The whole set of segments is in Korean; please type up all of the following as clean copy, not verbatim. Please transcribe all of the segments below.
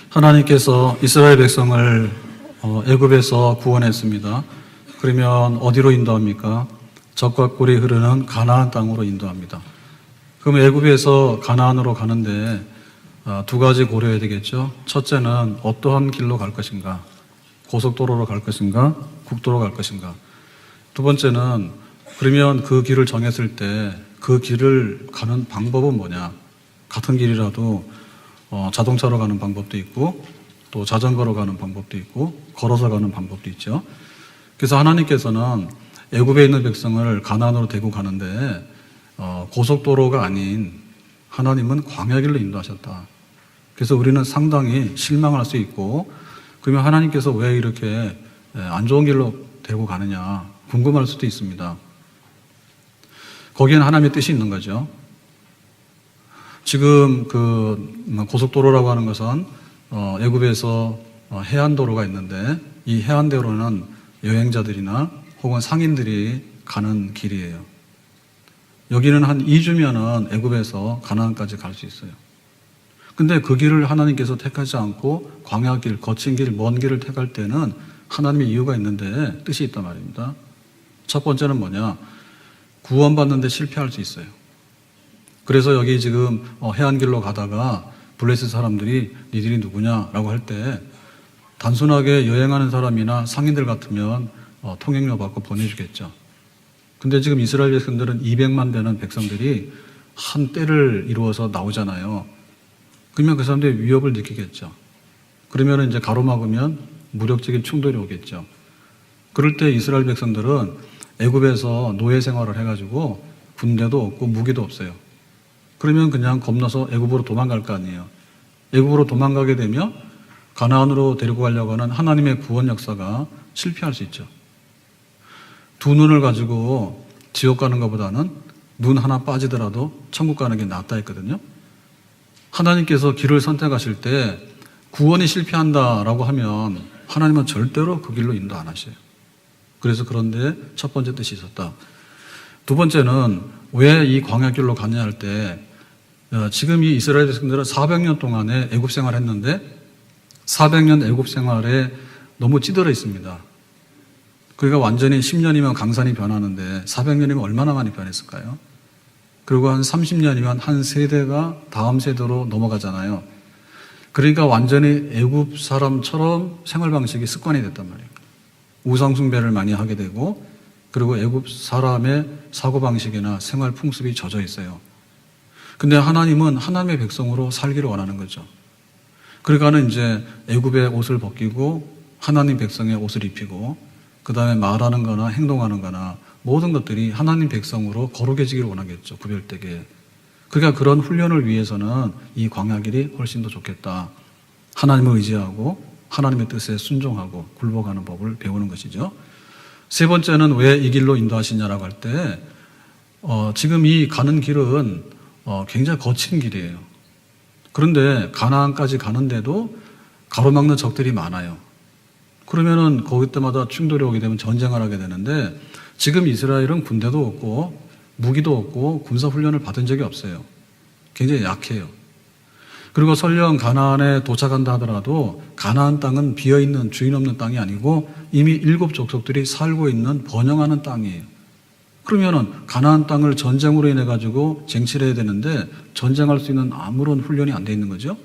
하나님께서 이스라엘 백성을 애굽에서 구원했습니다. 그러면 어디로 인도합니까? 적과 꿀이 흐르는 가나안 땅으로 인도합니다. 그럼 애굽에서 가나안으로 가는데 두 가지 고려해야 되겠죠. 첫째는 어떠한 길로 갈 것인가? 고속도로로 갈 것인가? 국도로 갈 것인가? 두 번째는 그러면 그 길을 정했을 때 그 길을 가는 방법은 뭐냐? 같은 길이라도 자동차로 가는 방법도 있고 또 자전거로 가는 방법도 있고 걸어서 가는 방법도 있죠. 그래서 하나님께서는 애굽에 있는 백성을 가나안으로 데리고 가는데 고속도로가 아닌 하나님은 광야길로 인도하셨다. 그래서 우리는 상당히 실망할 수 있고 그러면 하나님께서 왜 이렇게 안 좋은 길로 데리고 가느냐 궁금할 수도 있습니다. 거기에는 하나님의 뜻이 있는 거죠. 지금 그 고속도로라고 하는 것은 애굽에서 해안도로가 있는데 이 해안도로는 여행자들이나 혹은 상인들이 가는 길이에요. 여기는 한 2주면은 애굽에서 가나안까지 갈 수 있어요. 근데 그 길을 하나님께서 택하지 않고 광야길, 거친 길, 먼 길을 택할 때는 하나님의 이유가 있는데 뜻이 있단 말입니다. 첫 번째는 뭐냐? 구원받는 데 실패할 수 있어요. 그래서 여기 지금 해안길로 가다가 블레셋 사람들이 니들이 누구냐라고 할 때 단순하게 여행하는 사람이나 상인들 같으면 통행료 받고 보내주겠죠. 근데 지금 이스라엘 백성들은 200만 되는 백성들이 한 때를 이루어서 나오잖아요. 그러면 그 사람들이 위협을 느끼겠죠. 그러면 이제 가로막으면 무력적인 충돌이 오겠죠. 그럴 때 이스라엘 백성들은 애굽에서 노예 생활을 해가지고 군대도 없고 무기도 없어요. 그러면 그냥 겁나서 애굽으로 도망갈 거 아니에요. 애굽으로 도망가게 되면 가나안으로 데리고 가려고 하는 하나님의 구원 역사가 실패할 수 있죠. 두 눈을 가지고 지옥 가는 것보다는 눈 하나 빠지더라도 천국 가는 게 낫다 했거든요. 하나님께서 길을 선택하실 때 구원이 실패한다라고 하면 하나님은 절대로 그 길로 인도 안 하셔요. 그래서 그런데 첫 번째 뜻이 있었다. 두 번째는 왜 이 광야길로 가냐 할 때 지금 이 이스라엘 백성들은 400년 동안에 애굽 생활했는데 400년 애굽 생활에 너무 찌들어 있습니다. 그러니까 완전히 10년이면 강산이 변하는데 400년이면 얼마나 많이 변했을까요? 그리고 한 30년이면 한 세대가 다음 세대로 넘어가잖아요. 그러니까 완전히 애굽 사람처럼 생활 방식이 습관이 됐단 말이에요. 우상 숭배를 많이 하게 되고 그리고 애굽 사람의 사고 방식이나 생활 풍습이 젖어 있어요. 근데 하나님은 하나님의 백성으로 살기를 원하는 거죠. 그러니까는 이제 애굽의 옷을 벗기고 하나님 백성의 옷을 입히고 그 다음에 말하는 거나 행동하는 거나 모든 것들이 하나님 백성으로 거룩해지기를 원하겠죠. 구별되게. 그러니까 그런 훈련을 위해서는 이 광야길이 훨씬 더 좋겠다. 하나님을 의지하고 하나님의 뜻에 순종하고 굴복하는 법을 배우는 것이죠. 세 번째는 왜 이 길로 인도하시냐라고 할 때 지금 이 가는 길은 굉장히 거친 길이에요. 그런데 가나안까지 가는데도 가로막는 적들이 많아요. 그러면은 거기 때마다 충돌이 오게 되면 전쟁을 하게 되는데 지금 이스라엘은 군대도 없고 무기도 없고 군사훈련을 받은 적이 없어요. 굉장히 약해요. 그리고 설령 가나안에 도착한다 하더라도 가나안 땅은 비어있는 주인 없는 땅이 아니고 이미 7 족속들이 살고 있는 번영하는 땅이에요. 그러면은 가나안 땅을 전쟁으로 인해 가지고 쟁취를 해야 되는데 전쟁할 수 있는 아무런 훈련이 안 돼 있는 거죠.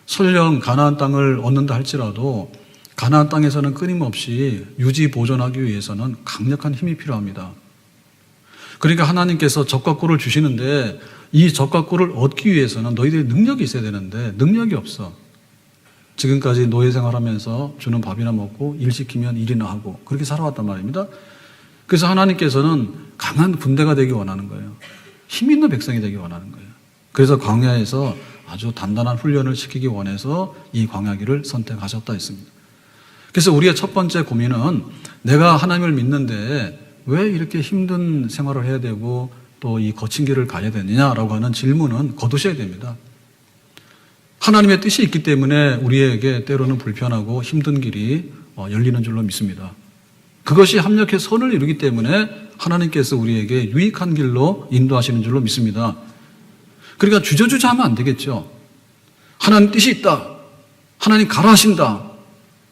설령 가나안 땅을 얻는다 할지라도 가나안 땅에서는 끊임없이 유지 보존하기 위해서는 강력한 힘이 필요합니다. 그러니까 하나님께서 적과 꿀을 주시는데 이 적과 꿀을 얻기 위해서는 너희들이 능력이 있어야 되는데 능력이 없어. 지금까지 노예 생활하면서 주는 밥이나 먹고 일 시키면 일이나 하고 그렇게 살아왔단 말입니다. 그래서 하나님께서는 강한 군대가 되기 원하는 거예요. 힘 있는 백성이 되기 원하는 거예요. 그래서 광야에서 아주 단단한 훈련을 시키기 원해서 이 광야길을 선택하셨다 했습니다. 그래서 우리의 첫 번째 고민은 내가 하나님을 믿는데 왜 이렇게 힘든 생활을 해야 되고 또 이 거친 길을 가야 되느냐라고 하는 질문은 거두셔야 됩니다. 하나님의 뜻이 있기 때문에 우리에게 때로는 불편하고 힘든 길이 열리는 줄로 믿습니다. 그것이 합력해 선을 이루기 때문에 하나님께서 우리에게 유익한 길로 인도하시는 줄로 믿습니다. 그러니까 주저주저 하면 안 되겠죠. 하나님 뜻이 있다. 하나님 가라 하신다.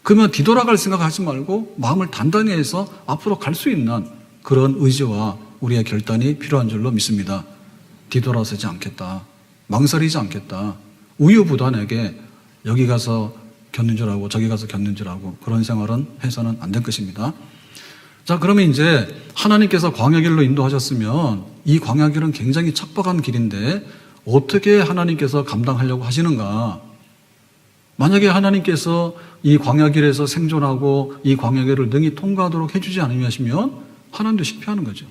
그러면 뒤돌아갈 생각하지 말고 마음을 단단히 해서 앞으로 갈 수 있는 그런 의지와 우리의 결단이 필요한 줄로 믿습니다. 뒤돌아서지 않겠다. 망설이지 않겠다. 우유부단하게 여기 가서 겪는 줄 알고 저기 가서 겪는 줄 알고 그런 생활은 해서는 안 될 것입니다. 자, 그러면 이제 하나님께서 광야길로 인도하셨으면 이 광야길은 굉장히 척박한 길인데 어떻게 하나님께서 감당하려고 하시는가? 만약에 하나님께서 이 광야길에서 생존하고 이 광야길을 능히 통과하도록 해주지 않으시면 하나님도 실패하는 거죠.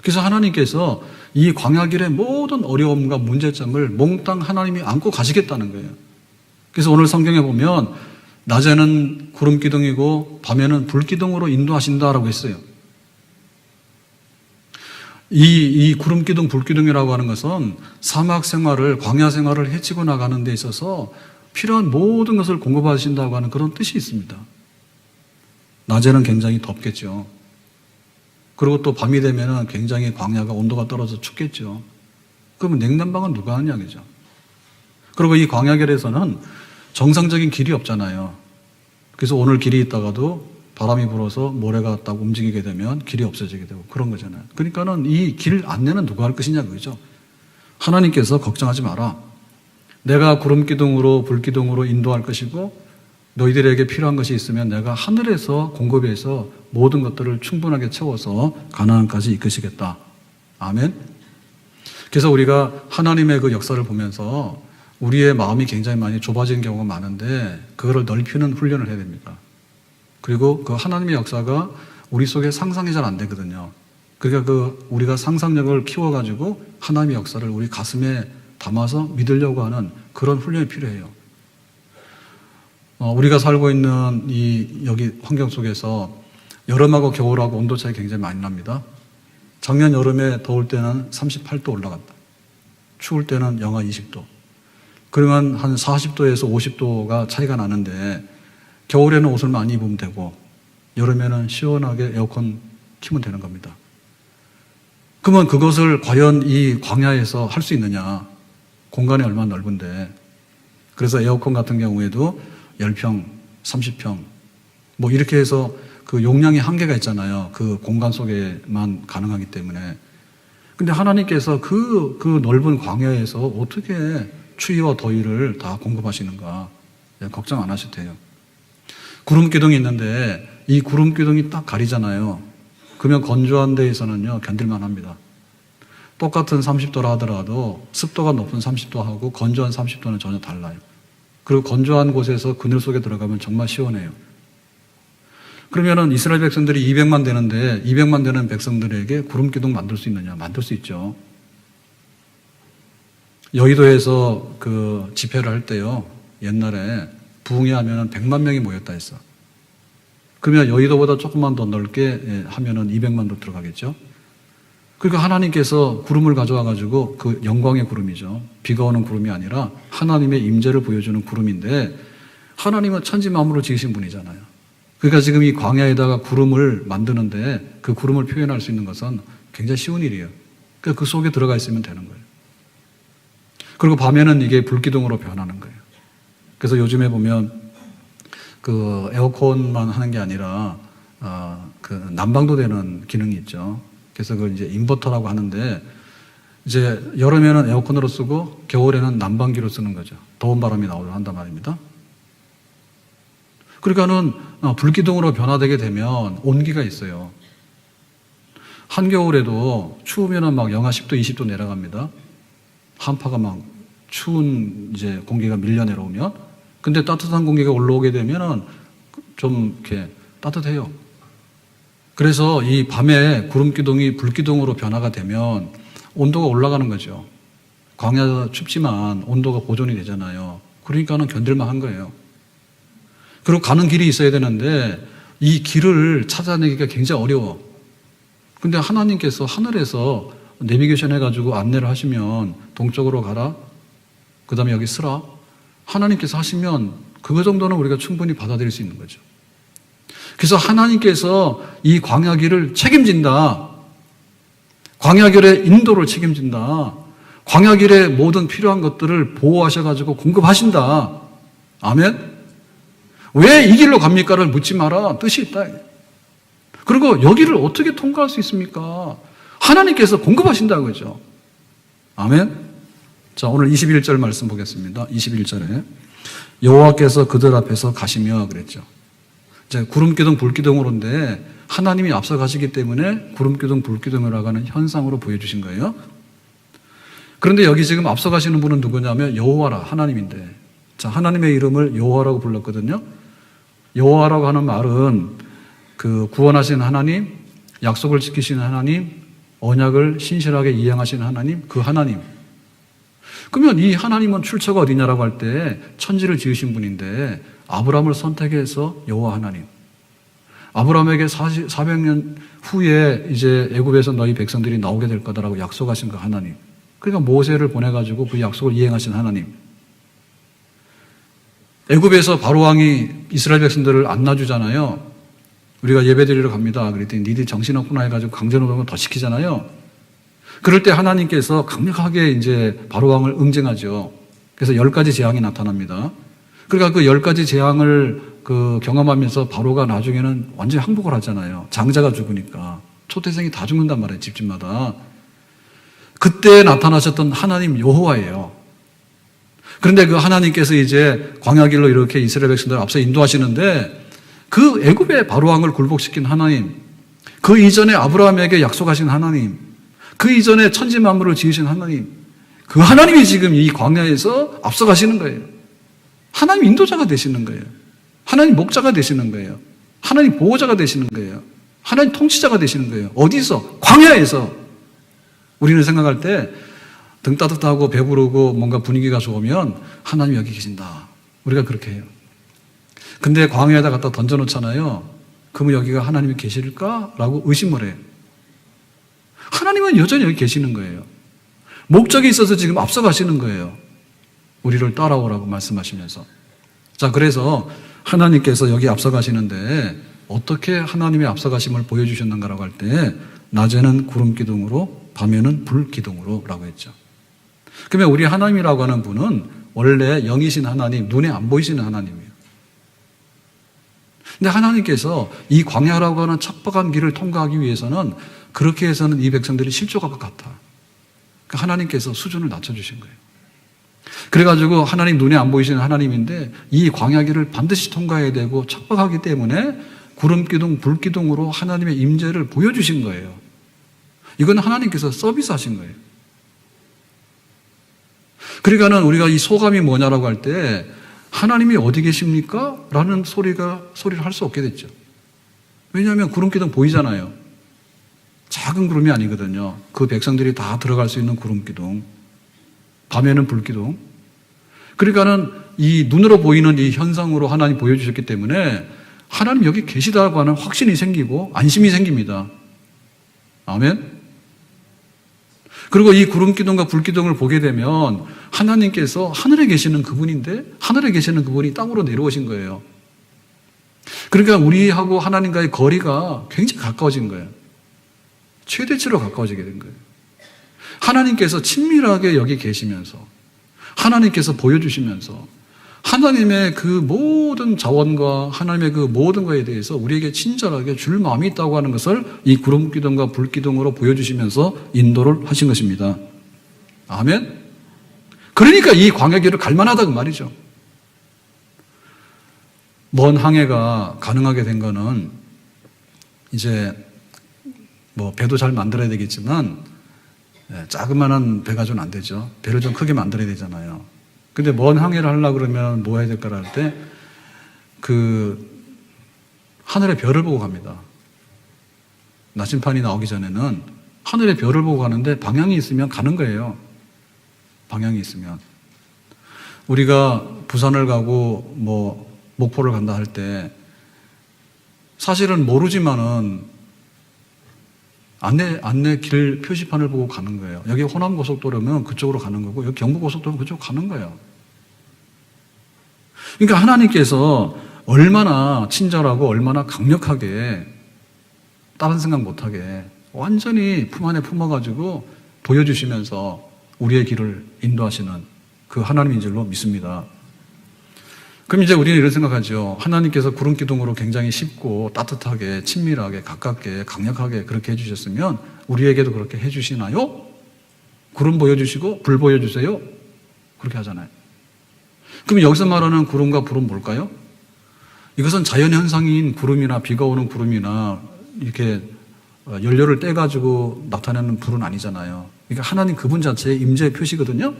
그래서 하나님께서 이 광야길의 모든 어려움과 문제점을 몽땅 하나님이 안고 가시겠다는 거예요. 그래서 오늘 성경에 보면 낮에는 구름 기둥이고 밤에는 불 기둥으로 인도하신다라고 했어요. 이 구름 기둥, 불 기둥이라고 하는 것은 사막 생활을, 광야 생활을 헤치고 나가는 데 있어서 필요한 모든 것을 공급하신다고 하는 그런 뜻이 있습니다. 낮에는 굉장히 덥겠죠. 그리고 또 밤이 되면 굉장히 광야가 온도가 떨어져 춥겠죠. 그러면 냉난방은 누가 하냐, 그죠? 그리고 이 광야길에서는 정상적인 길이 없잖아요. 그래서 오늘 길이 있다가도 바람이 불어서 모래가 딱 움직이게 되면 길이 없어지게 되고 그런 거잖아요. 그러니까는 이 길 안내는 누가 할 것이냐, 그죠? 하나님께서 걱정하지 마라. 내가 구름 기둥으로 불 기둥으로 인도할 것이고 너희들에게 필요한 것이 있으면 내가 하늘에서 공급해서 모든 것들을 충분하게 채워서 가나안까지 이끄시겠다. 아멘. 그래서 우리가 하나님의 그 역사를 보면서 우리의 마음이 굉장히 많이 좁아지는 경우가 많은데 그거를 넓히는 훈련을 해야 됩니다. 그리고 그 하나님의 역사가 우리 속에 상상이 잘 안 되거든요. 그러니까 그 우리가 상상력을 키워가지고 하나님의 역사를 우리 가슴에 담아서 믿으려고 하는 그런 훈련이 필요해요. 우리가 살고 있는 이 여기 환경 속에서 여름하고 겨울하고 온도 차이 굉장히 많이 납니다. 작년 여름에 더울 때는 38도 올라갔다. 추울 때는 영하 20도. 그러면 한 40도에서 50도가 차이가 나는데 겨울에는 옷을 많이 입으면 되고 여름에는 시원하게 에어컨 키면 되는 겁니다. 그러면 그것을 과연 이 광야에서 할 수 있느냐? 공간이 얼마나 넓은데. 그래서 에어컨 같은 경우에도 10평, 30평 뭐 이렇게 해서 그 용량이 한계가 있잖아요. 그 공간 속에만 가능하기 때문에. 근데 하나님께서 그 넓은 광야에서 어떻게 추위와 더위를 다 공급하시는가? 걱정 안 하셔도 돼요. 구름 기둥이 있는데 이 구름 기둥이 딱 가리잖아요. 그러면 건조한 데에서는요 견딜만 합니다. 똑같은 30도라 하더라도 습도가 높은 30도하고 건조한 30도는 전혀 달라요. 그리고 건조한 곳에서 그늘 속에 들어가면 정말 시원해요. 그러면은 이스라엘 백성들이 200만 되는데 200만 되는 백성들에게 구름 기둥 만들 수 있느냐? 만들 수 있죠. 여의도에서 그 집회를 할 때요. 옛날에 부흥회 하면은 100만 명이 모였다 했어. 그러면 여의도보다 조금만 더 넓게 하면은 200만도 들어가겠죠. 그러니까 하나님께서 구름을 가져와 가지고 그 영광의 구름이죠. 비가 오는 구름이 아니라 하나님의 임재를 보여주는 구름인데 하나님은 천지 만물을 지으신 분이잖아요. 그러니까 지금 이 광야에다가 구름을 만드는데 그 구름을 표현할 수 있는 것은 굉장히 쉬운 일이에요. 그러니까 그 속에 들어가 있으면 되는 거예요. 그리고 밤에는 이게 불기둥으로 변하는 거예요. 그래서 요즘에 보면 그 에어컨만 하는 게 아니라 그 난방도 되는 기능이 있죠. 그래서 그걸 이제 인버터라고 하는데 이제 여름에는 에어컨으로 쓰고 겨울에는 난방기로 쓰는 거죠. 더운 바람이 나오도록 한단 말입니다. 그러니까는 불기둥으로 변화되게 되면 온기가 있어요. 한겨울에도 추우면은 막 영하 10도, 20도 내려갑니다. 한파가 막 추운 이제 공기가 밀려 내려오면. 근데 따뜻한 공기가 올라오게 되면은 좀 이렇게 따뜻해요. 그래서 이 밤에 구름기둥이 불기둥으로 변화가 되면 온도가 올라가는 거죠. 광야 춥지만 온도가 보존이 되잖아요. 그러니까는 견딜만 한 거예요. 그리고 가는 길이 있어야 되는데 이 길을 찾아내기가 굉장히 어려워. 근데 하나님께서 하늘에서 내비게이션 해가지고 안내를 하시면 동쪽으로 가라. 그 다음에 여기 쓰라. 하나님께서 하시면 그거 정도는 우리가 충분히 받아들일 수 있는 거죠. 그래서 하나님께서 이 광야길을 책임진다. 광야길의 인도를 책임진다. 광야길의 모든 필요한 것들을 보호하셔가지고 공급하신다. 아멘? 왜 이 길로 갑니까를 묻지 마라. 뜻이 있다. 그리고 여기를 어떻게 통과할 수 있습니까? 하나님께서 공급하신다고 그러죠. 아멘? 자, 오늘 21절 말씀 보겠습니다. 21절에 여호와께서 그들 앞에서 가시며 그랬죠. 이제 구름기둥 불기둥으로인데 하나님이 앞서 가시기 때문에 구름기둥 불기둥이라고 하는 현상으로 보여주신 거예요. 그런데 여기 지금 앞서 가시는 분은 누구냐면 여호와라, 하나님인데, 자, 하나님의 이름을 여호와라고 불렀거든요. 여호와라고 하는 말은 그 구원하신 하나님, 약속을 지키시는 하나님, 언약을 신실하게 이행하시는 하나님, 그 하나님. 그러면 이 하나님은 출처가 어디냐라고 할 때 천지를 지으신 분인데 아브라함을 선택해서 여호와 하나님. 아브라함에게 400년 후에 이제 애굽에서 너희 백성들이 나오게 될 거다라고 약속하신 그 하나님. 그러니까 모세를 보내가지고 그 약속을 이행하신 하나님. 애굽에서 바로왕이 이스라엘 백성들을 안 놔주잖아요. 우리가 예배드리러 갑니다. 그랬더니 니들이 정신없구나 해가지고 강제노동을 더 시키잖아요. 그럴 때 하나님께서 강력하게 이제 바로왕을 응징하죠. 그래서 10가지 재앙이 나타납니다. 그러니까 그 10가지 재앙을 경험하면서 바로가 나중에는 완전히 항복을 하잖아요. 장자가 죽으니까. 초태생이 다 죽는단 말이에요. 집집마다. 그때 나타나셨던 하나님 여호와예요. 그런데 그 하나님께서 이제 광야길로 이렇게 이스라엘 백성들을 앞서 인도하시는데 그 애굽의 바로왕을 굴복시킨 하나님, 그 이전에 아브라함에게 약속하신 하나님, 그 이전에 천지 만물을 지으신 하나님, 그 하나님이 지금 이 광야에서 앞서가시는 거예요. 하나님 인도자가 되시는 거예요. 하나님 목자가 되시는 거예요. 하나님 보호자가 되시는 거예요. 하나님 통치자가 되시는 거예요. 어디서? 광야에서. 우리는 생각할 때 등 따뜻하고 배부르고 뭔가 분위기가 좋으면 하나님 여기 계신다. 우리가 그렇게 해요. 근데 광야에다 갖다 던져놓잖아요. 그러면 여기가 하나님이 계실까라고 의심을 해요. 하나님은 여전히 여기 계시는 거예요. 목적이 있어서 지금 앞서가시는 거예요. 우리를 따라오라고 말씀하시면서. 자, 그래서 하나님께서 여기 앞서가시는데 어떻게 하나님의 앞서가심을 보여주셨는가라고 할 때 낮에는 구름기둥으로 밤에는 불기둥으로 라고 했죠. 그러면 우리 하나님이라고 하는 분은 원래 영이신 하나님, 눈에 안 보이시는 하나님이에요. 근데 하나님께서 이 광야라고 하는 척박한 길을 통과하기 위해서는 그렇게 해서는 이 백성들이 실족할 것 같아. 그러니까 하나님께서 수준을 낮춰주신 거예요. 그래가지고 하나님 눈에 안 보이시는 하나님인데 이 광야길을 반드시 통과해야 되고 척박하기 때문에 구름기둥, 불기둥으로 하나님의 임재를 보여주신 거예요. 이건 하나님께서 서비스하신 거예요. 그러니까는 우리가 이 소감이 뭐냐라고 할 때 하나님이 어디 계십니까? 라는 소리를 할 수 없게 됐죠. 왜냐하면 구름기둥 보이잖아요. 작은 구름이 아니거든요. 그 백성들이 다 들어갈 수 있는 구름기둥. 밤에는 불기둥. 그러니까는 이 눈으로 보이는 이 현상으로 하나님 보여주셨기 때문에 하나님 여기 계시다고 하는 확신이 생기고 안심이 생깁니다. 아멘. 그리고 이 구름기둥과 불기둥을 보게 되면 하나님께서 하늘에 계시는 그분인데 하늘에 계시는 그분이 땅으로 내려오신 거예요. 그러니까 우리하고 하나님과의 거리가 굉장히 가까워진 거예요. 최대치로 가까워지게 된 거예요. 하나님께서 친밀하게 여기 계시면서 하나님께서 보여주시면서 하나님의 그 모든 자원과 하나님의 그 모든 것에 대해서 우리에게 친절하게 줄 마음이 있다고 하는 것을 이 구름기둥과 불기둥으로 보여주시면서 인도를 하신 것입니다. 아멘? 그러니까 이 광야길을 갈만하다고 말이죠. 먼 항해가 가능하게 된 거는 이제 뭐 배도 잘 만들어야 되겠지만 자그마한 배가 좀 안 되죠. 배를 좀 크게 만들어야 되잖아요. 근데 먼 항해를 하려고 그러면 뭐 해야 될까 할 때 하늘의 별을 보고 갑니다. 나침판이 나오기 전에는 하늘의 별을 보고 가는데 방향이 있으면 가는 거예요. 방향이 있으면. 우리가 부산을 가고 뭐 목포를 간다 할 때 사실은 모르지만은 안내 길 표시판을 보고 가는 거예요. 여기 호남고속도로면 그쪽으로 가는 거고, 여기 경부고속도로면 그쪽으로 가는 거예요. 그러니까 하나님께서 얼마나 친절하고 얼마나 강력하게 다른 생각 못하게 완전히 품 안에 품어가지고 보여주시면서 우리의 길을 인도하시는 그 하나님인 줄로 믿습니다. 그럼 이제 우리는 이런 생각하죠. 하나님께서 구름 기둥으로 굉장히 쉽고 따뜻하게 친밀하게 가깝게 강력하게 그렇게 해주셨으면 우리에게도 그렇게 해주시나요? 구름 보여주시고 불 보여주세요. 그렇게 하잖아요. 그럼 여기서 말하는 구름과 불은 뭘까요? 이것은 자연현상인 구름이나 비가 오는 구름이나 이렇게 연료를 떼가지고 나타내는 불은 아니잖아요. 그러니까 하나님 그분 자체의 임재의 표시거든요.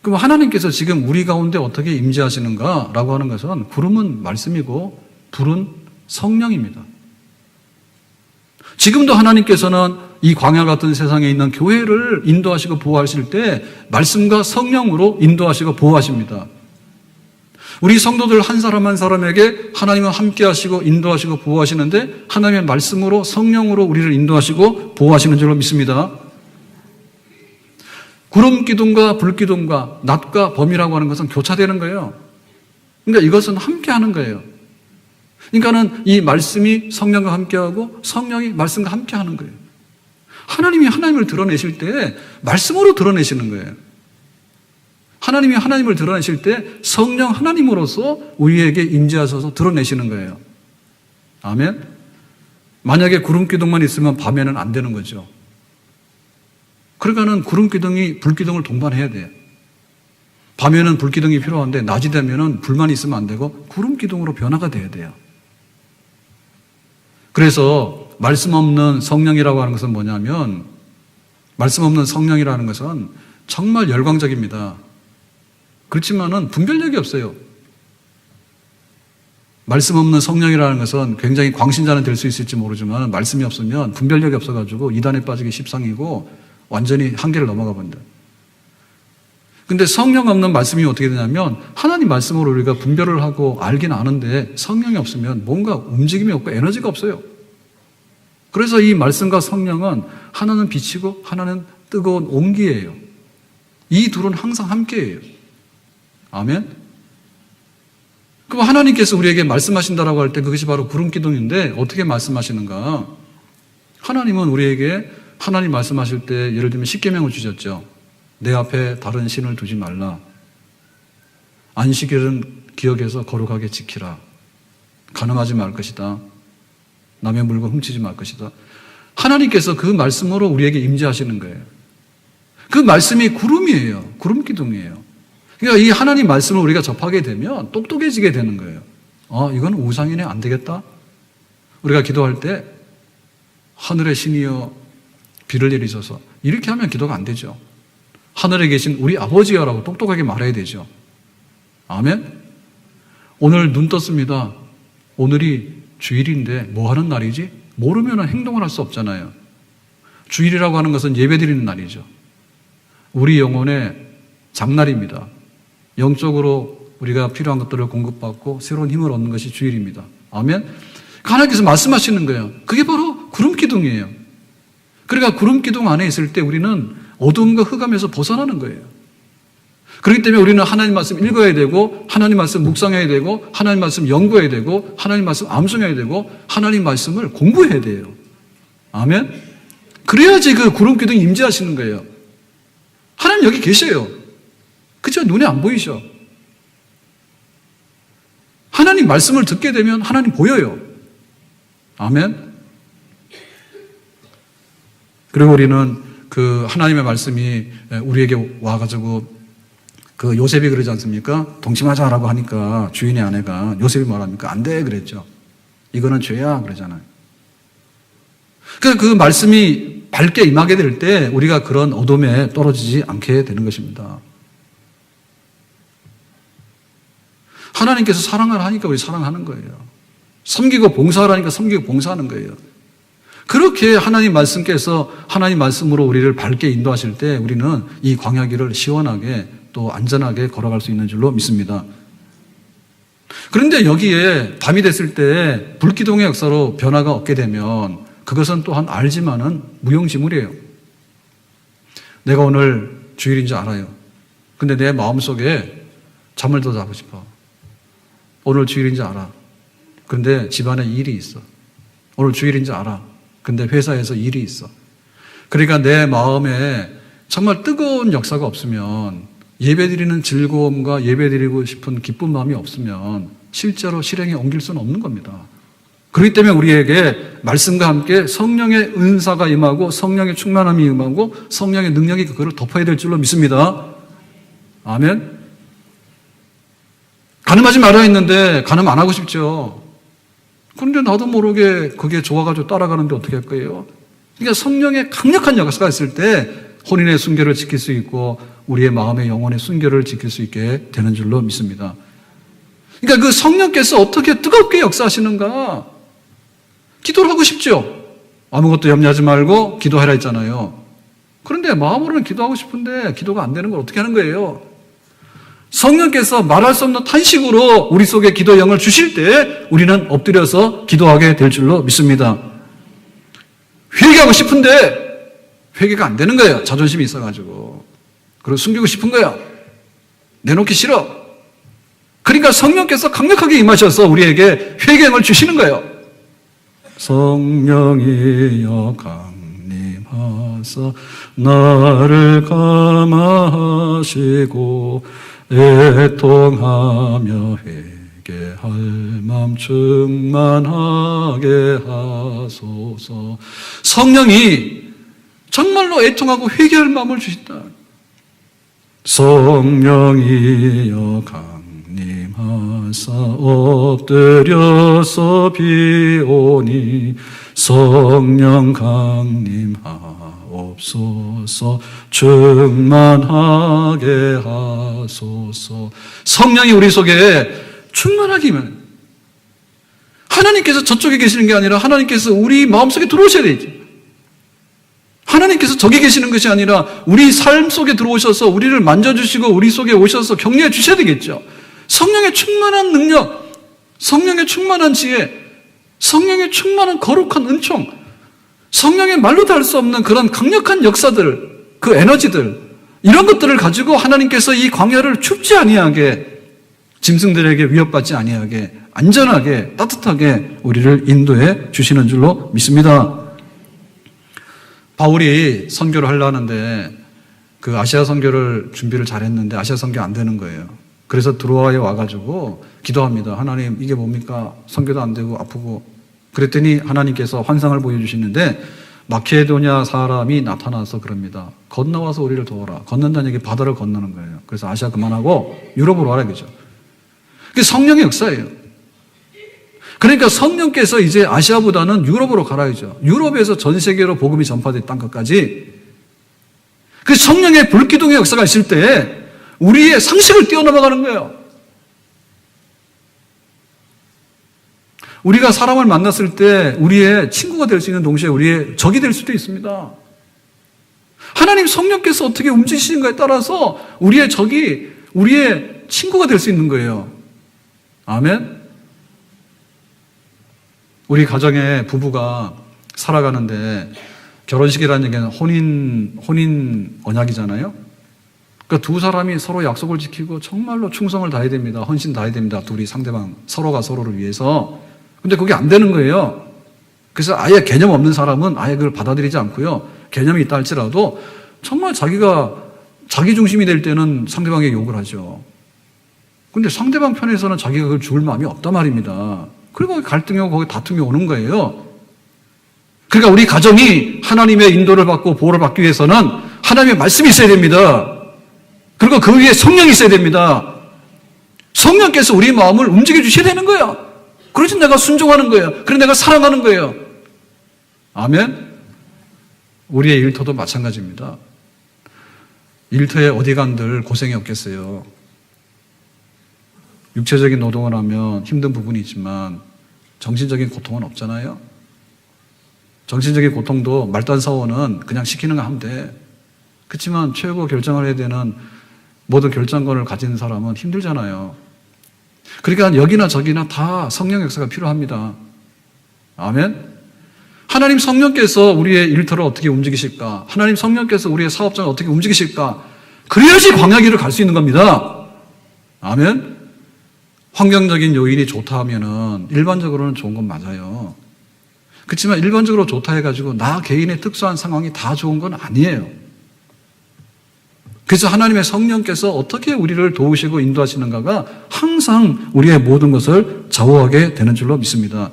그럼 하나님께서 지금 우리 가운데 어떻게 임재하시는가라고 하는 것은 구름은 말씀이고 불은 성령입니다. 지금도 하나님께서는 이 광야 같은 세상에 있는 교회를 인도하시고 보호하실 때 말씀과 성령으로 인도하시고 보호하십니다. 우리 성도들 한 사람 한 사람에게 하나님은 함께 하시고 인도하시고 보호하시는데 하나님의 말씀으로 성령으로 우리를 인도하시고 보호하시는 줄로 믿습니다. 구름 기둥과 불 기둥과 낮과 범이라고 하는 것은 교차되는 거예요. 그러니까 이것은 함께 하는 거예요. 그러니까는 이 말씀이 성령과 함께하고 성령이 말씀과 함께 하는 거예요. 하나님이 하나님을 드러내실 때 말씀으로 드러내시는 거예요. 하나님이 하나님을 드러내실 때 성령 하나님으로서 우리에게 임재하셔서 드러내시는 거예요. 아멘. 만약에 구름 기둥만 있으면 밤에는 안 되는 거죠. 그러니까는 구름 기둥이 불 기둥을 동반해야 돼요. 밤에는 불 기둥이 필요한데 낮이 되면은 불만 있으면 안 되고 구름 기둥으로 변화가 돼야 돼요. 그래서 말씀 없는 성령이라고 하는 것은 뭐냐면 말씀 없는 성령이라는 것은 정말 열광적입니다. 그렇지만은 분별력이 없어요. 말씀 없는 성령이라는 것은 굉장히 광신자는 될 수 있을지 모르지만 말씀이 없으면 분별력이 없어가지고 이단에 빠지기 십상이고 완전히 한계를 넘어가 본다. 근데 성령 없는 말씀이 어떻게 되냐면 하나님 말씀으로 우리가 분별을 하고 알긴 아는데 성령이 없으면 뭔가 움직임이 없고 에너지가 없어요. 그래서 이 말씀과 성령은 하나는 빛이고 하나는 뜨거운 온기예요. 이 둘은 항상 함께해요. 아멘. 그럼 하나님께서 우리에게 말씀하신다라고 할 때 그것이 바로 구름 기둥인데 어떻게 말씀하시는가? 하나님은 우리에게 하나님 말씀하실 때 예를 들면 십계명을 주셨죠. 내 앞에 다른 신을 두지 말라. 안식일은 기억해서 거룩하게 지키라. 간음하지 말 것이다. 남의 물건 훔치지 말 것이다. 하나님께서 그 말씀으로 우리에게 임재하시는 거예요. 그 말씀이 구름이에요. 구름 기둥이에요. 그러니까 이 하나님 말씀을 우리가 접하게 되면 똑똑해지게 되는 거예요. 이건 우상이네, 안 되겠다. 우리가 기도할 때 하늘의 신이여 비를 내리소서 이렇게 하면 기도가 안 되죠. 하늘에 계신 우리 아버지여라고 똑똑하게 말해야 되죠. 아멘. 오늘 눈 떴습니다. 오늘이 주일인데 뭐 하는 날이지? 모르면 행동을 할 수 없잖아요. 주일이라고 하는 것은 예배드리는 날이죠. 우리 영혼의 장날입니다. 영적으로 우리가 필요한 것들을 공급받고 새로운 힘을 얻는 것이 주일입니다. 아멘. 하나님께서 말씀하시는 거예요. 그게 바로 구름 기둥이에요. 그러니까 구름 기둥 안에 있을 때 우리는 어둠과 흑암에서 벗어나는 거예요. 그렇기 때문에 우리는 하나님 말씀 읽어야 되고 하나님 말씀 묵상해야 되고 하나님 말씀 연구해야 되고 하나님 말씀 암송해야 되고 하나님 말씀을 공부해야 돼요. 아멘. 그래야지 그 구름 기둥이 임재하시는 거예요. 하나님 여기 계셔요. 그죠? 눈에 안 보이셔. 하나님 말씀을 듣게 되면 하나님 보여요. 아멘. 그리고 우리는 그 하나님의 말씀이 우리에게 와가지고 그 요셉이 그러지 않습니까? 동침하자라고 하니까 주인의 아내가 요셉이 뭐랍니까? 안 돼 그랬죠. 이거는 죄야 그러잖아요. 그 말씀이 밝게 임하게 될 때 우리가 그런 어둠에 떨어지지 않게 되는 것입니다. 하나님께서 사랑을 하니까 우리 사랑하는 거예요. 섬기고 봉사하라니까 섬기고 봉사하는 거예요. 그렇게 하나님 말씀께서 하나님 말씀으로 우리를 밝게 인도하실 때 우리는 이 광야길을 시원하게 또 안전하게 걸어갈 수 있는 줄로 믿습니다. 그런데 여기에 밤이 됐을 때 불기둥의 역사로 변화가 없게 되면 그것은 또한 알지만은 무용지물이에요. 내가 오늘 주일인지 알아요. 근데 내 마음속에 잠을 더 자고 싶어. 오늘 주일인지 알아. 근데 집안에 일이 있어. 오늘 주일인지 알아. 근데 회사에서 일이 있어. 그러니까 내 마음에 정말 뜨거운 역사가 없으면 예배드리는 즐거움과 예배드리고 싶은 기쁜 마음이 없으면 실제로 실행에 옮길 수는 없는 겁니다. 그렇기 때문에 우리에게 말씀과 함께 성령의 은사가 임하고 성령의 충만함이 임하고 성령의 능력이 그거를 덮어야 될 줄로 믿습니다. 아멘. 간음하지 말아야 했는데 간음 안 하고 싶죠. 그런데 나도 모르게 그게 좋아가지고 따라가는데 어떻게 할 거예요? 그러니까 성령의 강력한 역사가 있을 때 혼인의 순결을 지킬 수 있고 우리의 마음의 영혼의 순결을 지킬 수 있게 되는 줄로 믿습니다. 그러니까 그 성령께서 어떻게 뜨겁게 역사하시는가? 기도를 하고 싶죠. 아무것도 염려하지 말고 기도하라 했잖아요. 그런데 마음으로는 기도하고 싶은데 기도가 안 되는 걸 어떻게 하는 거예요? 성령께서 말할 수 없는 탄식으로 우리 속에 기도의 영을 주실 때 우리는 엎드려서 기도하게 될 줄로 믿습니다. 회개하고 싶은데 회개가 안 되는 거예요. 자존심이 있어가지고. 그리고 숨기고 싶은 거야. 내놓기 싫어. 그러니까 성령께서 강력하게 임하셔서 우리에게 회개의 영을 주시는 거예요. 성령이여 강림하사 나를 감화하시고 애통하며 회개할 마음 충만하게 하소서. 성령이 정말로 애통하고 회개할 마음을 주신다. 성령이여 강림하사 엎드려서 비오니 성령 강림하옵소서 충만하게 하소서. 성령이 우리 속에 충만하게 임하는, 하나님께서 저쪽에 계시는 게 아니라 하나님께서 우리 마음속에 들어오셔야 되지. 하나님께서 저기 계시는 것이 아니라 우리 삶 속에 들어오셔서 우리를 만져주시고 우리 속에 오셔서 격려해 주셔야 되겠죠. 성령의 충만한 능력, 성령의 충만한 지혜, 성령의 충만한 거룩한 은총, 성령의 말로도 할 수 없는 그런 강력한 역사들, 그 에너지들, 이런 것들을 가지고 하나님께서 이 광야를 춥지 아니하게, 짐승들에게 위협받지 아니하게, 안전하게, 따뜻하게 우리를 인도해 주시는 줄로 믿습니다. 바울이 선교를 하려 하는데 그 아시아 선교를 준비를 잘했는데 아시아 선교 안 되는 거예요. 그래서 드로아에 와가지고 기도합니다. 하나님, 이게 뭡니까? 선교도 안 되고 아프고. 그랬더니 하나님께서 환상을 보여주시는데 마케도냐 사람이 나타나서 그럽니다. 건너와서 우리를 도와라. 건넌다는 얘기 바다를 건너는 거예요. 그래서 아시아 그만하고 유럽으로 와라 그죠. 그게 성령의 역사예요. 그러니까 성령께서 이제 아시아보다는 유럽으로 가라야죠. 유럽에서 전 세계로 복음이 전파됐던 것까지. 그 성령의 불기둥의 역사가 있을 때 우리의 상식을 뛰어넘어가는 거예요. 우리가 사람을 만났을 때 우리의 친구가 될 수 있는 동시에 우리의 적이 될 수도 있습니다. 하나님 성령께서 어떻게 움직이시는가에 따라서 우리의 적이 우리의 친구가 될 수 있는 거예요. 아멘. 우리 가정에 부부가 살아가는데 결혼식이라는 얘기는 혼인 언약이잖아요. 그러니까 두 사람이 서로 약속을 지키고 정말로 충성을 다해야 됩니다. 헌신 다해야 됩니다. 둘이 상대방, 서로가 서로를 위해서. 근데 그게 안 되는 거예요. 그래서 아예 개념 없는 사람은 아예 그걸 받아들이지 않고요. 개념이 있다 할지라도 정말 자기가 자기 중심이 될 때는 상대방에게 욕을 하죠. 근데 상대방 편에서는 자기가 그걸 줄 마음이 없단 말입니다. 그리고 갈등이 오고 거기 다툼이 오는 거예요. 그러니까 우리 가정이 하나님의 인도를 받고 보호를 받기 위해서는 하나님의 말씀이 있어야 됩니다. 그리고 그 위에 성령이 있어야 됩니다. 성령께서 우리 마음을 움직여 주셔야 되는 거예요. 그래서 내가 순종하는 거예요. 그래서 내가 사랑하는 거예요. 아멘. 우리의 일터도 마찬가지입니다. 일터에 어디 간들 고생이 없겠어요. 육체적인 노동을 하면 힘든 부분이 있지만 정신적인 고통은 없잖아요. 정신적인 고통도 말단 사원은 그냥 시키는 거 하면 돼. 그렇지만 최고 결정을 해야 되는 모든 결정권을 가진 사람은 힘들잖아요. 그러니까 여기나 저기나 다 성령 역사가 필요합니다. 아멘. 하나님 성령께서 우리의 일터를 어떻게 움직이실까? 하나님 성령께서 우리의 사업장을 어떻게 움직이실까? 그래야지 광야길을 갈 수 있는 겁니다. 아멘. 환경적인 요인이 좋다 하면은 일반적으로는 좋은 건 맞아요. 그렇지만 일반적으로 좋다 해가지고 나 개인의 특수한 상황이 다 좋은 건 아니에요. 그래서 하나님의 성령께서 어떻게 우리를 도우시고 인도하시는가가 항상 우리의 모든 것을 좌우하게 되는 줄로 믿습니다.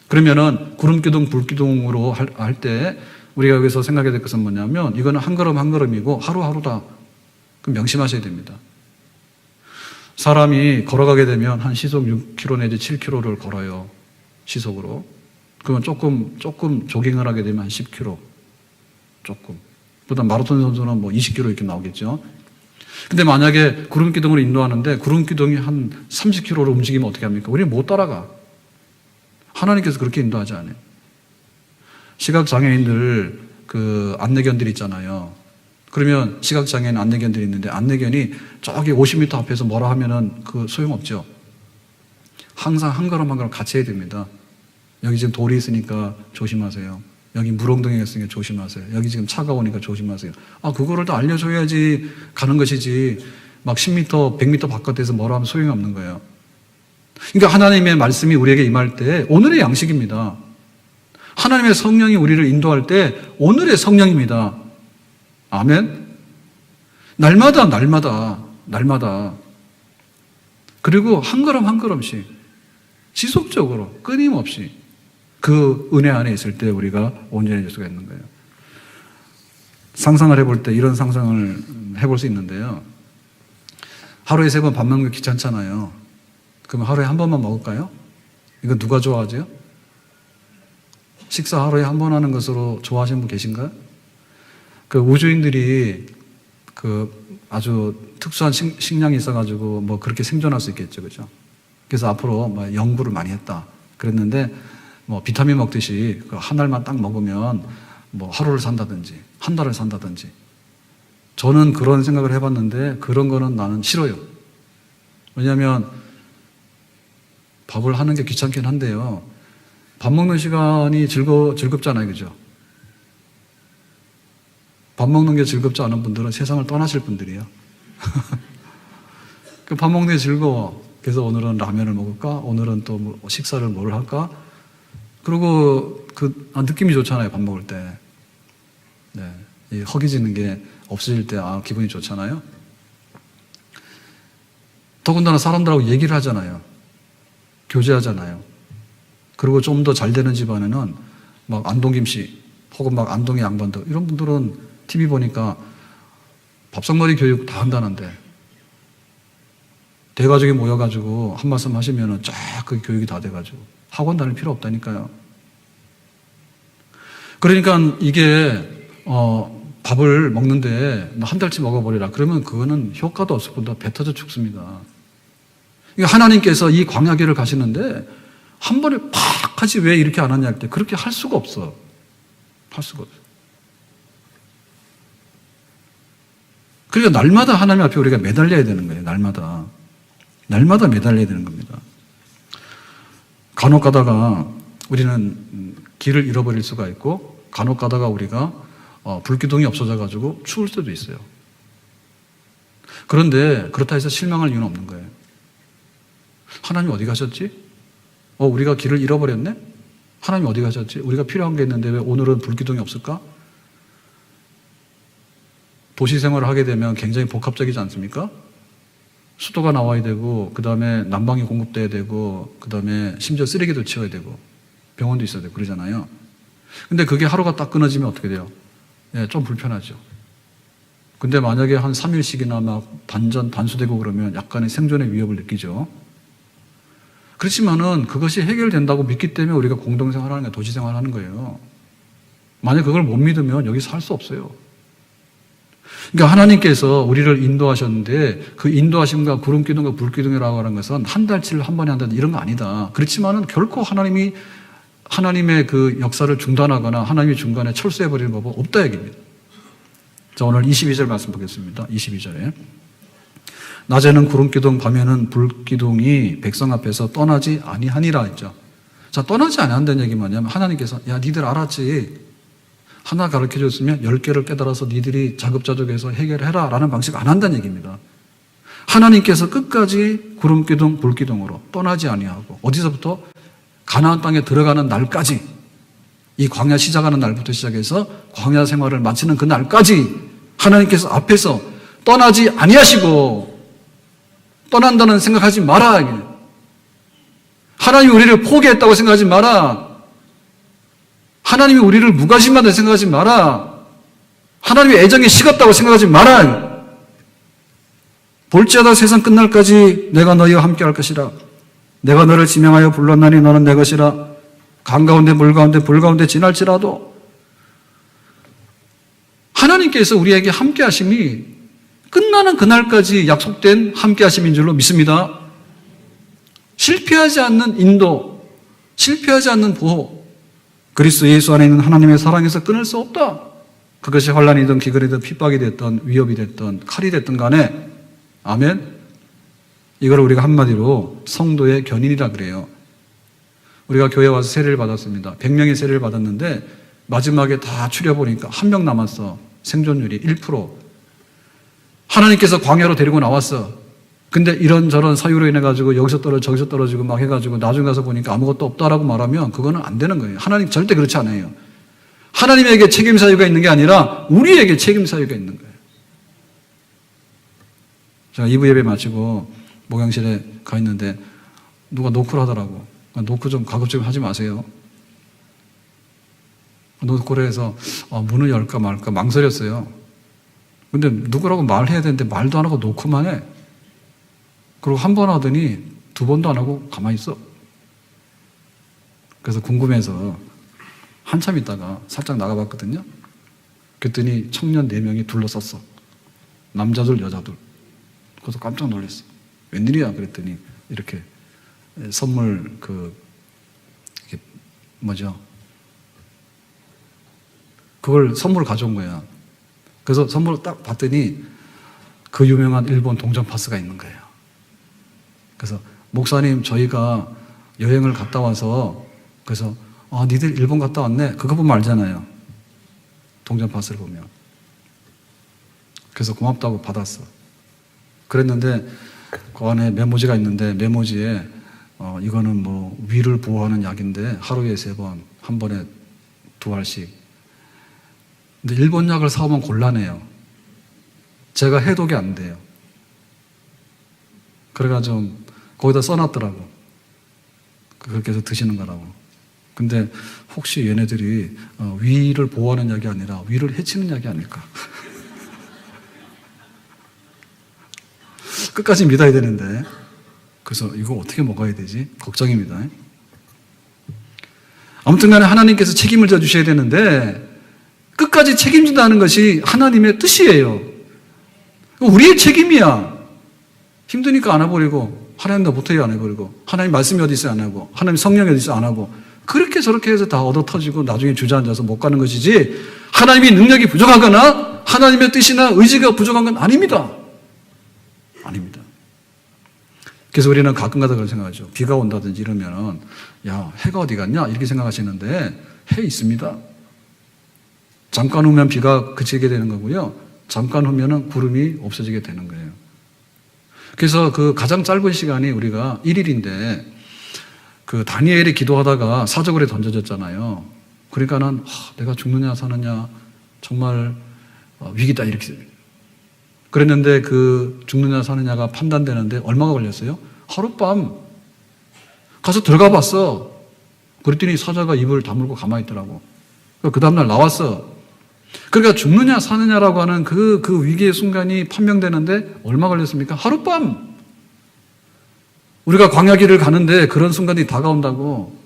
그러면은 구름기둥, 불기둥으로 할 때 우리가 여기서 생각해야 될 것은 뭐냐면 이거는 한 걸음 한 걸음이고 하루하루다. 그럼 명심하셔야 됩니다. 사람이 걸어가게 되면 한 시속 6km 내지 7km를 걸어요. 시속으로. 그러면 조금 조깅을 하게 되면 한 10km. 조금. 보다 마라톤 선수는 뭐 20km 이렇게 나오겠죠. 근데 만약에 구름기둥으로 인도하는데 구름기둥이 한 30km로 움직이면 어떻게 합니까? 우리는 못 따라가. 하나님께서 그렇게 인도하지 않아요. 시각장애인들 그 안내견들 있잖아요. 그러면 시각장애인 안내견들이 있는데 안내견이 저기 50m 앞에서 뭐라 하면은 그 소용없죠. 항상 한 걸음 한 걸음 같이 해야 됩니다. 여기 지금 돌이 있으니까 조심하세요. 여기 물엉덩이가 있으니까 조심하세요. 여기 지금 차가 오니까 조심하세요. 그거를 다 알려줘야지 가는 것이지 막 10m, 100m 바깥에서 뭐라 하면 소용이 없는 거예요. 그러니까 하나님의 말씀이 우리에게 임할 때 오늘의 양식입니다. 하나님의 성령이 우리를 인도할 때 오늘의 성령입니다. 아멘. 날마다. 그리고 한 걸음 한 걸음씩 지속적으로 끊임없이 그 은혜 안에 있을 때 우리가 온전해질 수가 있는 거예요. 상상을 해볼 때 이런 상상을 해볼 수 있는데요. 하루에 3번 밥 먹는 게 귀찮잖아요. 그럼 하루에 한 번만 먹을까요? 이거 누가 좋아하죠? 식사 하루에 한 번 하는 것으로 좋아하시는 분 계신가요? 그 우주인들이 그 아주 특수한 식량이 있어가지고 뭐 그렇게 생존할 수 있겠죠, 그죠? 그래서 앞으로 뭐 연구를 많이 했다. 그랬는데 뭐 비타민 먹듯이 그 한 알만 딱 먹으면 뭐 하루를 산다든지 한 달을 산다든지. 저는 그런 생각을 해봤는데 그런 거는 나는 싫어요. 왜냐하면 밥을 하는 게 귀찮긴 한데요. 밥 먹는 시간이 즐겁잖아요, 그죠? 밥 먹는 게 즐겁지 않은 분들은 세상을 떠나실 분들이에요. 그 밥 먹는 게 즐거워. 그래서 오늘은 라면을 먹을까? 오늘은 또 뭐 식사를 뭘 할까? 그리고 느낌이 좋잖아요, 밥 먹을 때. 네. 이 허기지는 게 없어질 때 기분이 좋잖아요. 더군다나 사람들하고 얘기를 하잖아요. 교제하잖아요. 그리고 좀 더 잘 되는 집안에는 막 안동김 씨 혹은 막 안동의 양반들 이런 분들은 TV 보니까 밥상머리 교육 다 한다는데 대가족이 모여가지고 한 말씀 하시면은 쫙 그 교육이 다 돼가지고 학원 다닐 필요 없다니까요. 그러니까 이게 밥을 먹는데 한 달치 먹어버리라 그러면 그거는 효과도 없을 뿐더러 배 터져 죽습니다. 그러니까 하나님께서 이 광야길을 가시는데 한 번에 팍 하지 왜 이렇게 안 하냐 할 때 그렇게 할 수가 없어. 할 수가 없어. 그러니까 날마다 하나님 앞에 우리가 매달려야 되는 거예요. 날마다 매달려야 되는 겁니다. 간혹 가다가 우리는 길을 잃어버릴 수가 있고 간혹 가다가 우리가 불기둥이 없어져가지고 추울 수도 있어요. 그런데 그렇다 해서 실망할 이유는 없는 거예요. 하나님 어디 가셨지? 우리가 길을 잃어버렸네? 하나님 어디 가셨지? 우리가 필요한 게 있는데 왜 오늘은 불기둥이 없을까? 도시 생활을 하게 되면 굉장히 복합적이지 않습니까? 수도가 나와야 되고 그 다음에 난방이 공급돼야 되고 그 다음에 심지어 쓰레기도 치워야 되고 병원도 있어야 되고 그러잖아요. 근데 그게 하루가 딱 끊어지면 어떻게 돼요? 좀 불편하죠. 근데 만약에 한 3일씩이나 막 단수되고 그러면 약간의 생존의 위협을 느끼죠. 그렇지만은 그것이 해결된다고 믿기 때문에 우리가 공동생활하는 거예요. 도시생활하는 거예요. 만약 그걸 못 믿으면 여기서 살 수 없어요. 그러니까 하나님께서 우리를 인도하셨는데 그 인도하심과 구름기둥과 불기둥이라고 하는 것은 한 달치를 한 번에 한다 이런 거 아니다. 그렇지만은 결코 하나님의 그 역사를 중단하거나 하나님이 중간에 철수해버리는 법은 없다 얘기입니다. 자, 오늘 22절 말씀 보겠습니다. 22절에 낮에는 구름기둥 밤에는 불기둥이 백성 앞에서 떠나지 아니하니라 했죠. 자, 떠나지 아니한다는 얘기 뭐냐면 하나님께서 야 니들 알았지. 하나 가르쳐줬으면 10개를 깨달아서 니들이 자급자족해서 해결해라 라는 방식 안 한다는 얘기입니다. 하나님께서 끝까지 구름기둥 불기둥으로 떠나지 아니하고 어디서부터? 가나안 땅에 들어가는 날까지 이 광야 시작하는 날부터 시작해서 광야 생활을 마치는 그 날까지 하나님께서 앞에서 떠나지 아니하시고 떠난다는 생각하지 마라. 하나님이 우리를 포기했다고 생각하지 마라. 하나님이 우리를 무관심하다고 생각하지 마라. 하나님의 애정이 식었다고 생각하지 마라. 볼지어다 세상 끝날까지 내가 너희와 함께 할 것이라. 내가 너를 지명하여 불렀나니 너는 내 것이라. 강 가운데 물 가운데 불 가운데 지날지라도. 하나님께서 우리에게 함께 하심이 끝나는 그날까지 약속된 함께 하심인 줄로 믿습니다. 실패하지 않는 인도, 실패하지 않는 보호, 그리스도 예수 안에 있는 하나님의 사랑에서 끊을 수 없다. 그것이 환난이든 기근이든 핍박이 됐든 위협이 됐든 칼이 됐든 간에 아멘. 이걸 우리가 한마디로 성도의 견인이라 그래요. 우리가 교회 와서 세례를 받았습니다. 100명의 세례를 받았는데 마지막에 다 추려보니까 1명 남았어. 생존율이 1%. 하나님께서 광야로 데리고 나왔어. 근데 이런저런 사유로 인해 가지고 여기서 떨어지고 저기서 떨어지고 막 해가지고 나중에 가서 보니까 아무것도 없다라고 말하면 그거는 안 되는 거예요. 하나님 절대 그렇지 않아요. 하나님에게 책임 사유가 있는 게 아니라 우리에게 책임 사유가 있는 거예요. 제가 2부 예배 마치고 목양실에 가 있는데 누가 노크를 하더라고. 노크 좀 가급적 하지 마세요. 노크를 해서 문을 열까 말까 망설였어요. 근데 누구라고 말해야 되는데 말도 안 하고 노크만 해. 그리고 한 번 하더니 2번도 안 하고 가만히 있어. 그래서 궁금해서 한참 있다가 살짝 나가봤거든요. 그랬더니 청년 4명이 둘러섰어. 남자들, 여자들. 그래서 깜짝 놀랐어. 웬일이야? 그랬더니 이렇게 선물 이게 뭐죠? 그걸 선물을 가져온 거야. 그래서 선물을 딱 봤더니 그 유명한 일본 동전 파스가 있는 거예요. 그래서 목사님 저희가 여행을 갔다 와서 그래서 니들 일본 갔다 왔네. 그거 보면 알잖아요. 동전 파스를 보면. 그래서 고맙다고 받았어. 그랬는데 그 안에 메모지가 있는데 메모지에 이거는 뭐 위를 보호하는 약인데 하루에 3번, 한 번에 2알씩. 근데 일본 약을 사오면 곤란해요. 제가 해독이 안 돼요. 그래가지고 거기다 써놨더라고. 그렇게 해서 드시는 거라고. 근데 혹시 얘네들이 위를 보호하는 약이 아니라 위를 해치는 약이 아닐까? 끝까지 믿어야 되는데. 그래서 이거 어떻게 먹어야 되지? 걱정입니다. 아무튼 간에 하나님께서 책임을 져주셔야 되는데 끝까지 책임진다는 것이 하나님의 뜻이에요. 우리의 책임이야. 힘드니까 안 해버리고 하나님도 못해요 안 해버리고 하나님 말씀이 어디 있어요 안 하고 하나님 성령이 어디 있어요 안 하고 그렇게 저렇게 해서 다 얻어 터지고 나중에 주저앉아서 못 가는 것이지 하나님이 능력이 부족하거나 하나님의 뜻이나 의지가 부족한 건 아닙니다. 아닙니다. 그래서 우리는 가끔가다 그런 생각하죠. 비가 온다든지 이러면 야 해가 어디 갔냐 이렇게 생각하시는데 해 있습니다. 잠깐 후면 비가 그치게 되는 거고요. 잠깐 후면은 구름이 없어지게 되는 거예요. 그래서 그 가장 짧은 시간이 우리가 1일인데 그 다니엘이 기도하다가 사저굴에 던져졌잖아요. 그러니까는 내가 죽느냐 사느냐 정말 위기다 이렇게 그랬는데 그 죽느냐 사느냐가 판단되는데 얼마가 걸렸어요? 하룻밤 가서 들어가 봤어. 그랬더니 사자가 입을 다물고 가만히 있더라고. 그 다음날 나왔어. 그러니까 죽느냐 사느냐라고 하는 그 위기의 순간이 판명되는데 얼마 걸렸습니까? 하룻밤. 우리가 광야길을 가는데 그런 순간이 다가온다고.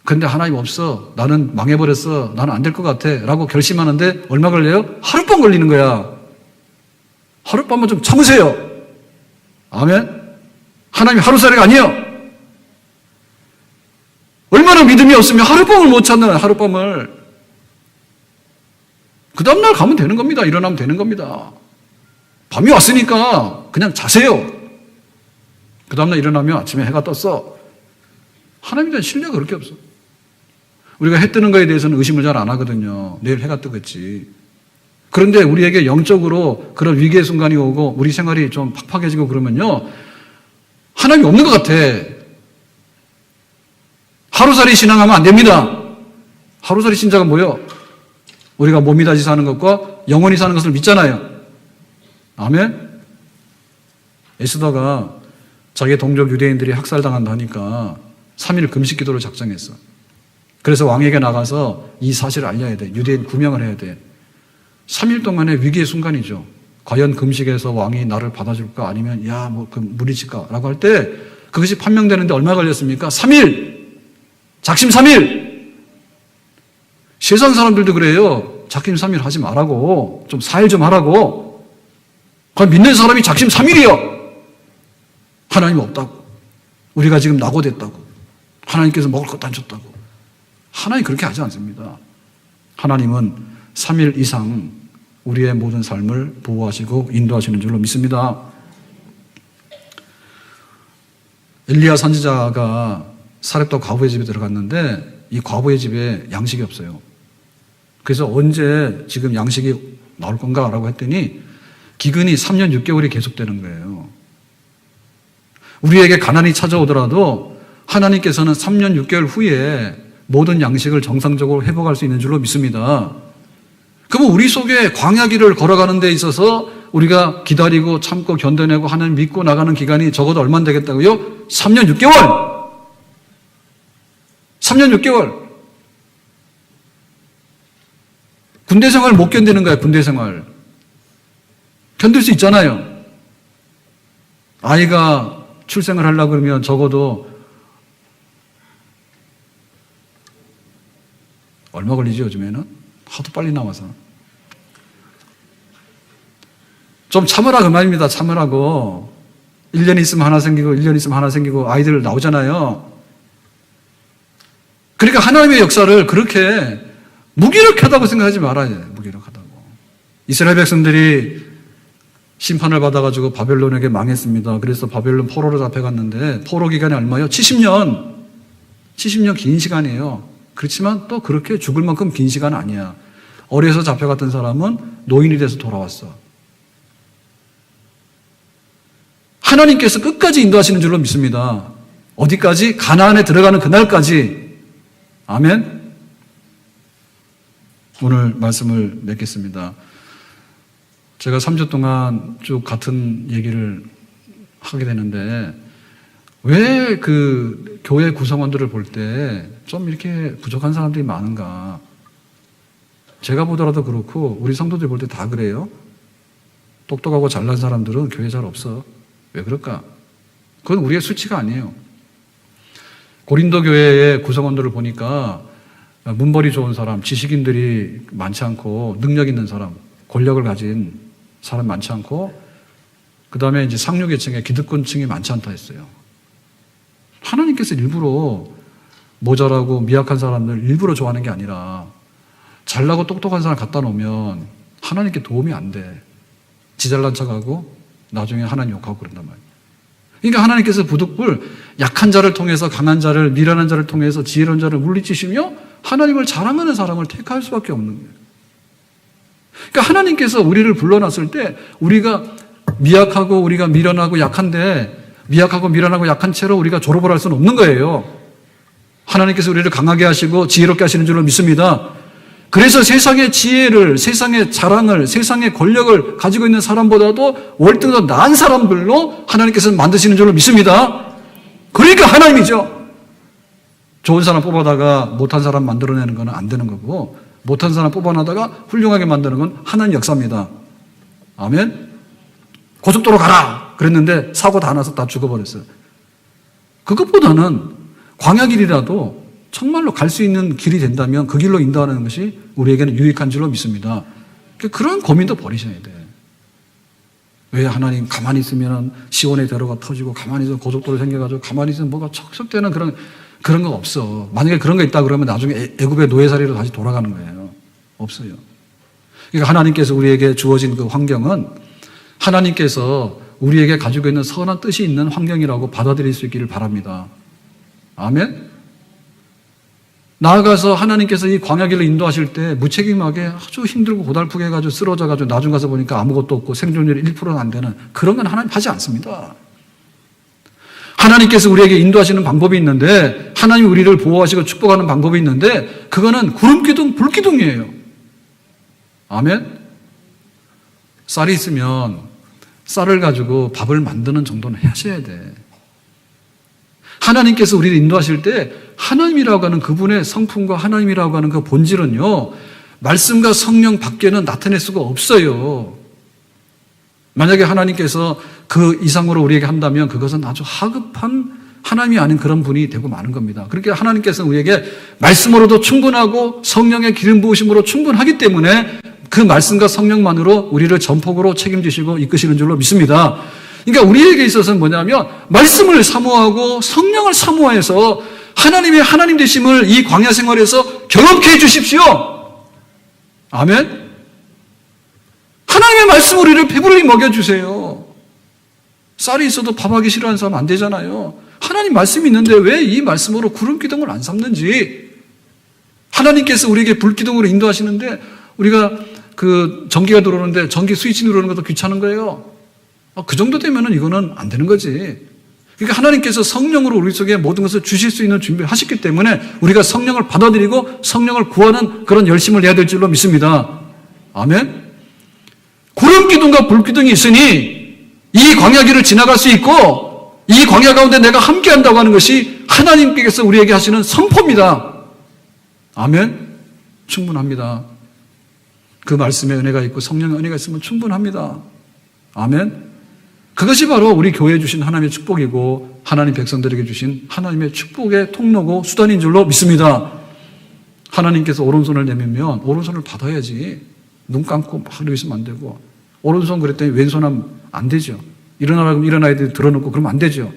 근데 하나님 없어. 나는 망해버렸어. 나는 안 될 것 같아. 라고 결심하는데 얼마 걸려요? 하룻밤 걸리는 거야. 하룻밤만 좀 참으세요. 아멘. 하나님이 하루살이가 아니에요. 얼마나 믿음이 없으면 하룻밤을 못 참나요. 하룻밤을. 그 다음날 가면 되는 겁니다. 일어나면 되는 겁니다. 밤이 왔으니까 그냥 자세요. 그 다음날 일어나면 아침에 해가 떴어. 하나님에 대한 신뢰가 그렇게 없어. 우리가 해 뜨는 거에 대해서는 의심을 잘 안 하거든요. 내일 해가 뜨겠지. 그런데 우리에게 영적으로 그런 위기의 순간이 오고 우리 생활이 좀 팍팍해지고 그러면요. 하나님이 없는 것 같아. 하루살이 신앙하면 안 됩니다. 하루살이 신자가 뭐예요? 우리가 몸이 다시 사는 것과 영원히 사는 것을 믿잖아요. 아멘? 에스더가 자기 동족 유대인들이 학살당한다 하니까 3일 금식 기도를 작정했어. 그래서 왕에게 나가서 이 사실을 알려야 돼. 유대인 구명을 해야 돼. 3일 동안의 위기의 순간이죠. 과연 금식에서 왕이 나를 받아줄까? 아니면 무리칠까? 라고 할 때 그것이 판명되는데 얼마 걸렸습니까? 3일! 작심 3일! 세상 사람들도 그래요. 작심 3일 하지 말라고. 좀 4일 좀 하라고. 그럼 믿는 사람이 작심 3일이요. 하나님 없다고. 우리가 지금 낙오됐다고. 하나님께서 먹을 것도 안 줬다고. 하나님 그렇게 하지 않습니다. 하나님은 3일 이상 우리의 모든 삶을 보호하시고 인도하시는 줄로 믿습니다. 엘리야 선지자가 사렙다 과부의 집에 들어갔는데 이 과부의 집에 양식이 없어요. 그래서 언제 지금 양식이 나올 건가라고 했더니 기근이 3년 6개월이 계속되는 거예요. 우리에게 가난이 찾아오더라도 하나님께서는 3년 6개월 후에 모든 양식을 정상적으로 회복할 수 있는 줄로 믿습니다. 그러면 우리 속에 광야길을 걸어가는 데 있어서 우리가 기다리고 참고 견뎌내고 하나님 믿고 나가는 기간이 적어도 얼마나 되겠다고요? 3년 6개월! 3년 6개월! 군대 생활 못 견디는 거야, 군대 생활. 견딜 수 있잖아요. 아이가 출생을 하려고 그러면 적어도 얼마 걸리지 요즘에는? 하도 빨리 나와서. 좀 참으라 그 말입니다. 참으라고. 1년 있으면 하나 생기고 1년 있으면 하나 생기고 아이들 나오잖아요. 그러니까 하나님의 역사를 그렇게 무기력하다고 생각하지 말아야 돼요. 무기력하다고. 이스라엘 백성들이 심판을 받아가지고 바벨론에게 망했습니다. 그래서 바벨론 포로로 잡혀갔는데 포로 기간이 얼마요? 70년. 70년 긴 시간이에요. 그렇지만 또 그렇게 죽을 만큼 긴 시간 아니야. 어려서 잡혀갔던 사람은 노인이 돼서 돌아왔어. 하나님께서 끝까지 인도하시는 줄로 믿습니다. 어디까지? 가나안에 들어가는 그날까지. 아멘. 오늘 말씀을 맺겠습니다. 제가 3주 동안 쭉 같은 얘기를 하게 되는데 왜 그 교회 구성원들을 볼 때 좀 이렇게 부족한 사람들이 많은가? 제가 보더라도 그렇고 우리 성도들 볼 때 다 그래요. 똑똑하고 잘난 사람들은 교회 잘 없어. 왜 그럴까? 그건 우리의 수치가 아니에요. 고린도 교회의 구성원들을 보니까 문벌이 좋은 사람, 지식인들이 많지 않고 능력 있는 사람, 권력을 가진 사람 많지 않고 그 다음에 이제 상류계층에 기득권층이 많지 않다 했어요. 하나님께서 일부러 모자라고 미약한 사람들 일부러 좋아하는 게 아니라 잘나고 똑똑한 사람 갖다 놓으면 하나님께 도움이 안 돼. 지잘난 척하고 나중에 하나님 욕하고 그런단 말이에요. 그러니까 하나님께서 부득불 약한 자를 통해서 강한 자를 미련한 자를 통해서 지혜로운 자를 물리치시며 하나님을 자랑하는 사람을 택할 수밖에 없는 거예요. 그러니까 하나님께서 우리를 불러놨을 때 우리가 미약하고 우리가 미련하고 약한데 미약하고 미련하고 약한 채로 우리가 졸업을 할 수는 없는 거예요. 하나님께서 우리를 강하게 하시고 지혜롭게 하시는 줄로 믿습니다. 그래서 세상의 지혜를, 세상의 자랑을, 세상의 권력을 가지고 있는 사람보다도 월등 더 나은 사람들로 하나님께서 만드시는 줄로 믿습니다. 그러니까 하나님이죠. 좋은 사람 뽑아다가 못한 사람 만들어내는 건 안 되는 거고 못한 사람 뽑아내다가 훌륭하게 만드는 건 하나님 역사입니다. 아멘. 고속도로 가라 그랬는데 사고 다 나서 다 죽어버렸어요. 그것보다는 광야길이라도 정말로 갈 수 있는 길이 된다면 그 길로 인도하는 것이 우리에게는 유익한 줄로 믿습니다. 그런 고민도 버리셔야 돼. 왜 하나님 가만히 있으면 시온의 대로가 터지고 가만히 있으면 고속도로 생겨가지고 가만히 있으면 뭐가 척척되는 그런 거 없어. 만약에 그런 거 있다 그러면 나중에 애굽의 노예살이로 다시 돌아가는 거예요. 없어요. 그러니까 하나님께서 우리에게 주어진 그 환경은 하나님께서 우리에게 가지고 있는 선한 뜻이 있는 환경이라고 받아들일 수 있기를 바랍니다. 아멘. 나아가서 하나님께서 이 광야길을 인도하실 때 무책임하게 아주 힘들고 고달프게 해가지고 쓰러져가지고 나중 가서 보니까 아무것도 없고 생존율이 1%는 안 되는 그런 건 하나님 하지 않습니다. 하나님께서 우리에게 인도하시는 방법이 있는데 하나님이 우리를 보호하시고 축복하는 방법이 있는데 그거는 구름기둥, 불기둥이에요. 아멘. 쌀이 있으면 쌀을 가지고 밥을 만드는 정도는 하셔야 돼. 하나님께서 우리를 인도하실 때 하나님이라고 하는 그분의 성품과 하나님이라고 하는 그 본질은요, 말씀과 성령 밖에는 나타낼 수가 없어요. 만약에 하나님께서 그 이상으로 우리에게 한다면 그것은 아주 하급한 하나님이 아닌 그런 분이 되고 마는 겁니다. 그렇게 하나님께서 우리에게 말씀으로도 충분하고 성령의 기름 부으심으로 충분하기 때문에 그 말씀과 성령만으로 우리를 전폭으로 책임지시고 이끄시는 줄로 믿습니다. 그러니까 우리에게 있어서는 뭐냐면 말씀을 사모하고 성령을 사모해서 하나님의 하나님 되심을 이 광야 생활에서 경험케 해주십시오. 아멘. 하나님의 말씀 우리를 배부르게 먹여주세요. 쌀이 있어도 밥하기 싫어하는 사람 안 되잖아요. 하나님 말씀이 있는데 왜 이 말씀으로 구름기둥을 안 삼는지. 하나님께서 우리에게 불기둥으로 인도하시는데 우리가 그 전기가 들어오는데 전기 스위치 누르는 것도 귀찮은 거예요. 그 정도 되면은 이거는 안 되는 거지. 그러니까 하나님께서 성령으로 우리 속에 모든 것을 주실 수 있는 준비를 하셨기 때문에 우리가 성령을 받아들이고 성령을 구하는 그런 열심을 해야 될 줄로 믿습니다. 아멘. 구름기둥과 불기둥이 있으니 이 광야길을 지나갈 수 있고 이 광야 가운데 내가 함께 한다고 하는 것이 하나님께서 우리에게 하시는 선포입니다. 아멘. 충분합니다. 그 말씀에 은혜가 있고 성령의 은혜가 있으면 충분합니다. 아멘. 그것이 바로 우리 교회에 주신 하나님의 축복이고 하나님 백성들에게 주신 하나님의 축복의 통로고 수단인 줄로 믿습니다. 하나님께서 오른손을 내밀면 오른손을 받아야지. 눈 감고 막 이러고 있으면 안 되고, 오른손 그랬더니 왼손 하면 안 되죠. 일어나라고 일어나야 돼 들어놓고 그러면 안 되죠.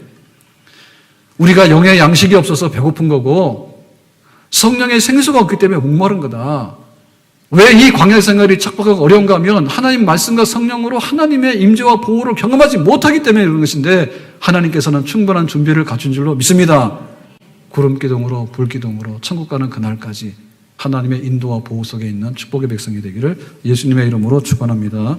우리가 영의 양식이 없어서 배고픈 거고 성령의 생수가 없기 때문에 목마른 거다. 왜 이 광야 생활이 척박하고 어려운가 하면 하나님 말씀과 성령으로 하나님의 임재와 보호를 경험하지 못하기 때문에 그런 것인데 하나님께서는 충분한 준비를 갖춘 줄로 믿습니다. 구름기둥으로 불기둥으로 천국 가는 그날까지 하나님의 인도와 보호 속에 있는 축복의 백성이 되기를 예수님의 이름으로 축원합니다.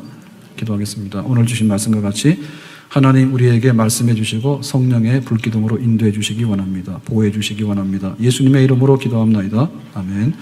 기도하겠습니다. 오늘 주신 말씀과 같이 하나님 우리에게 말씀해 주시고 성령의 불기둥으로 인도해 주시기 원합니다. 보호해 주시기 원합니다. 예수님의 이름으로 기도합나이다. 아멘.